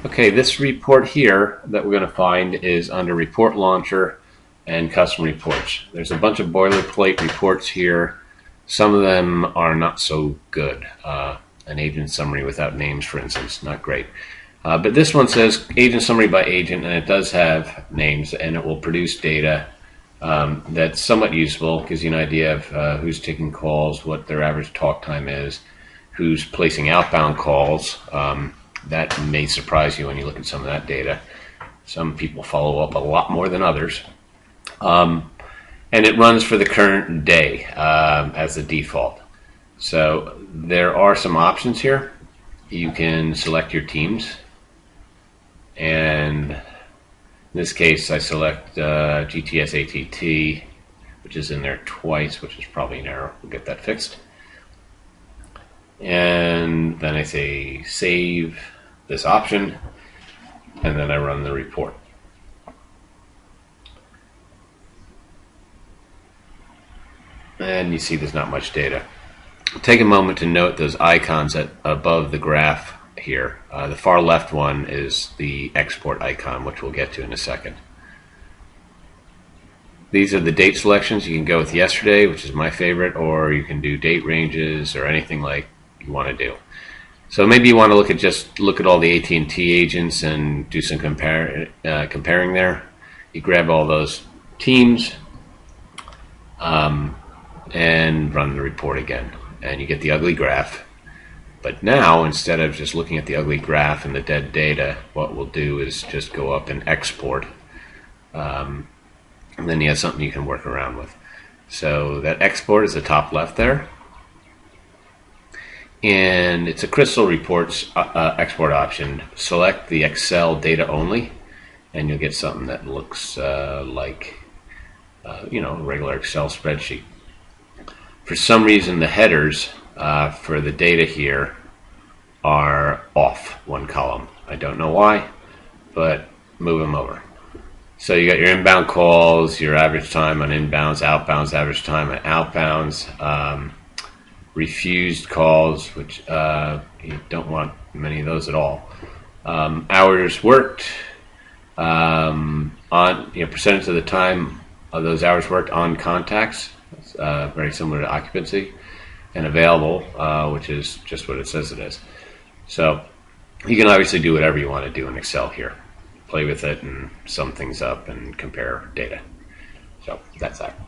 Okay, this report here that we're going to find is under Report Launcher and Custom Reports. There's a bunch of boilerplate reports here. Some of them are not so good. An agent summary without names, for instance, not great. But this one says agent summary by agent, and it does have names, and it will produce data that's somewhat useful. Gives you an idea of who's taking calls, what their average talk time is, who's placing outbound calls. That may surprise you when you look at some of that data. Some people follow up a lot more than others. And it runs for the current day as the default. So there are some options here. You can select your teams. And in this case, I select GTS ATT, which is in there twice, which is probably an error. We'll get that fixed. And then I say save this option, and then I run the report. And you see there's not much data. Take a moment to note those icons above the graph here. The far left one is the export icon, which we'll get to in a second. These are the date selections. You can go with yesterday, which is my favorite, or you can do date ranges or anything like you want to do. So maybe you want to look at all the AT&T agents and do some comparing there. You grab all those teams and run the report again, and you get the ugly graph. But now, instead of just looking at the ugly graph and the dead data, what we'll do is just go up and export, and then you have something you can work around with. So that export is the top left there. And it's a Crystal Reports export option. Select the Excel data only, and you'll get something that looks like a regular Excel spreadsheet. For some reason, the headers for the data here are off one column. I don't know why, but move them over. So you got your inbound calls, your average time on inbounds, outbounds, average time on outbounds. Refused calls, which you don't want many of those at all. Hours worked, on percentage of the time of those hours worked on contacts, very similar to occupancy, and available, which is just what it says it is. So you can obviously do whatever you want to do in Excel here. Play with it and sum things up and compare data. So that's that.